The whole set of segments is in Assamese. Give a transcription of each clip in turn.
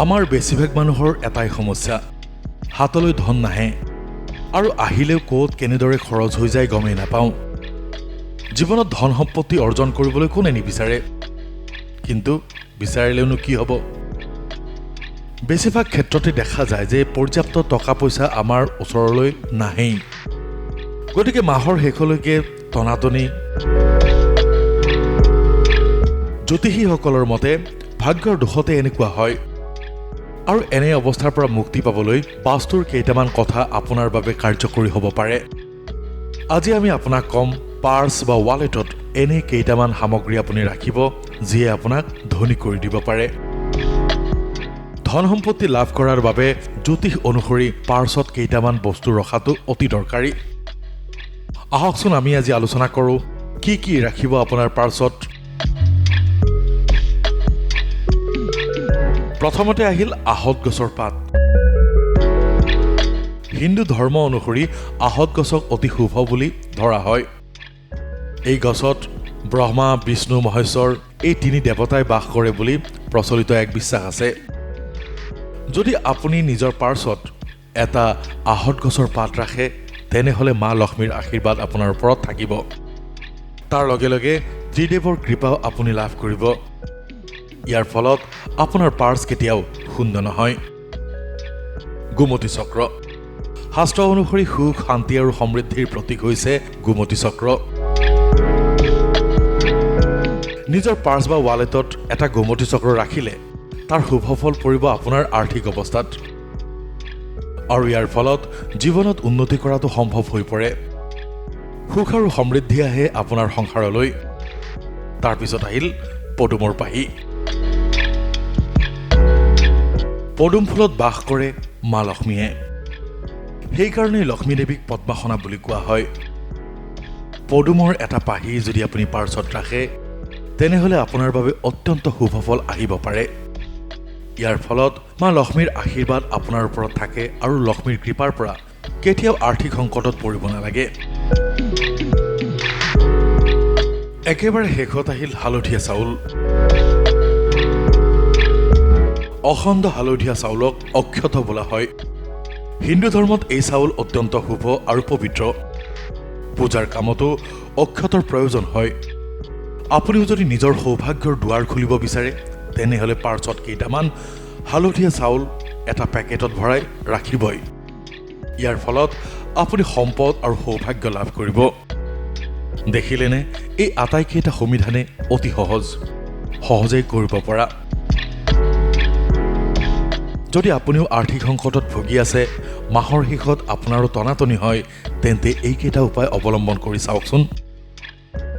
আমাৰ বেছিভাগ মানুহৰ এটাই সমস্যা, হাতলৈ ধন নাহে আৰু আহিলেও ক'ত কেনেদৰে খৰচ হৈ যায় গমেই নাপাওঁ। জীৱনত ধন সম্পত্তি অৰ্জন কৰিবলৈ কোনে নিবিচাৰে, কিন্তু বিচাৰিলেওনো কি হ'ব? বেছিভাগ ক্ষেত্ৰতে দেখা যায় যে পৰ্যাপ্ত টকা পইচা আমাৰ ওচৰলৈ নাহেই। গতিকে মাহৰ শেষলৈকে টনাটনি। জ্যোতিষীসকলৰ মতে ভাগ্যৰ দোষতে এনেকুৱা হয়। আৰু এনে অৱস্থাৰ পৰা মুক্তি পাবলৈ বাস্তুৰ কেইটামান কথা আপোনাৰ বাবে কাৰ্যকৰী হ'ব পাৰে। আজি আমি আপোনাক কম, পাৰ্চ বা ৱালেটত এনে কেইটামান সামগ্ৰী আপুনি ৰাখিব যিয়ে আপোনাক ধনী কৰি দিব পাৰে। ধন সম্পত্তি লাভ কৰাৰ বাবে জ্যোতিষ অনুসৰি পাৰ্চত কেইটামান বস্তু ৰখাটো অতি দৰকাৰী। আহকচোন আমি আজি আলোচনা কৰোঁ কি কি ৰাখিব আপোনাৰ পাৰ্চত। প্ৰথমতে আহিল আহত গছৰ পাত। হিন্দু ধৰ্ম অনুসৰি আহত গছক অতি শুভ বুলি ধৰা হয়। এই গছত ব্ৰহ্মা, বিষ্ণু, মহেশ্বৰ এই তিনি দেৱতাই বাস কৰে বুলি প্ৰচলিত এক বিশ্বাস আছে। যদি আপুনি নিজৰ পাৰ্চত এটা আহত গছৰ পাত ৰাখে, তেনেহ'লে মা লক্ষ্মীৰ আশীৰ্বাদ আপোনাৰ ওপৰত থাকিব। তাৰ লগে লগে ত্ৰিদেৱৰ কৃপাও আপুনি লাভ কৰিব। ইয়াৰ ফলত আপোনাৰ পাৰ্চ কেতিয়াও শূন্য নহয়। গোমতী চক্ৰ। শাস্ত্ৰ অনুসৰি সুখ, শান্তি আৰু সমৃদ্ধিৰ প্ৰতীক হৈছে গোমতী চক্ৰ। নিজৰ পাৰ্চ বা ৱালেটত এটা গোমতী চক্ৰ ৰাখিলে তাৰ শুভ ফল পৰিব আপোনাৰ আৰ্থিক অৱস্থাত, আৰু ইয়াৰ ফলত জীৱনত উন্নতি কৰাটো সম্ভৱ হৈ পৰে। সুখ আৰু সমৃদ্ধি আহে আপোনাৰ সংসাৰলৈ। তাৰপিছত আহিল পদুমৰ পাহি। পদুম ফুলত বাস কৰে মা লক্ষ্মীয়ে। সেইকাৰণেই লক্ষ্মী দেৱীক পদ্মাসনা বুলি কোৱা হয়। পদুমৰ এটা পাহি যদি আপুনি পাৰ্চত ৰাখে, তেনেহ'লে আপোনাৰ বাবে অত্যন্ত শুভ ফল আহিব পাৰে। ইয়াৰ ফলত মা লক্ষ্মীৰ আশীৰ্বাদ আপোনাৰ ওপৰত থাকে আৰু লক্ষ্মীৰ কৃপাৰ পৰা কেতিয়াও আৰ্থিক সংকটত পৰিব নালাগে। একেবাৰে শেষত আহিল হালধীয়া চাউল। অখণ্ড হালধীয়া চাউলক অক্ষত বোলা হয়। হিন্দু ধৰ্মত এই চাউল অত্যন্ত শুভ আৰু পবিত্ৰ। পূজাৰ কামতো অক্ষতৰ প্ৰয়োজন হয়। আপুনিও যদি নিজৰ সৌভাগ্যৰ দুৱাৰ খুলিব বিচাৰে, তেনেহ'লে পাৰ্চত কেইটামান হালধীয়া চাউল এটা পেকেটত ভৰাই ৰাখিবই। ইয়াৰ ফলত আপুনি সম্পদ আৰু সৌভাগ্য লাভ কৰিব। দেখিলেনে, এই আটাইকেইটা সমিধানে অতি সহজেই কৰিব পৰা। যদি আপুনিও আৰ্থিক সংকটত ভুগি আছে, মাহৰ শেষত আপোনাৰো টনাটনি হয়, তেন্তে এইকেইটা উপায় অৱলম্বন কৰি চাওকচোন।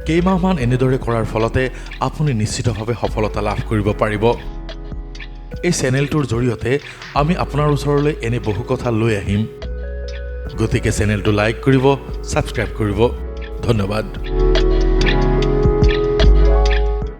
কেইমাহমান এনেদৰে কৰাৰ ফলতে আপুনি নিশ্চিতভাৱে সফলতা লাভ কৰিব পাৰিব। এই চেনেলটোৰ জৰিয়তে আমি আপোনাৰ ওচৰলৈ এনে বহু কথা লৈ আহিম। গতিকে চেনেলটো লাইক কৰিব, ছাবস্ক্ৰাইব কৰিব। ধন্যবাদ।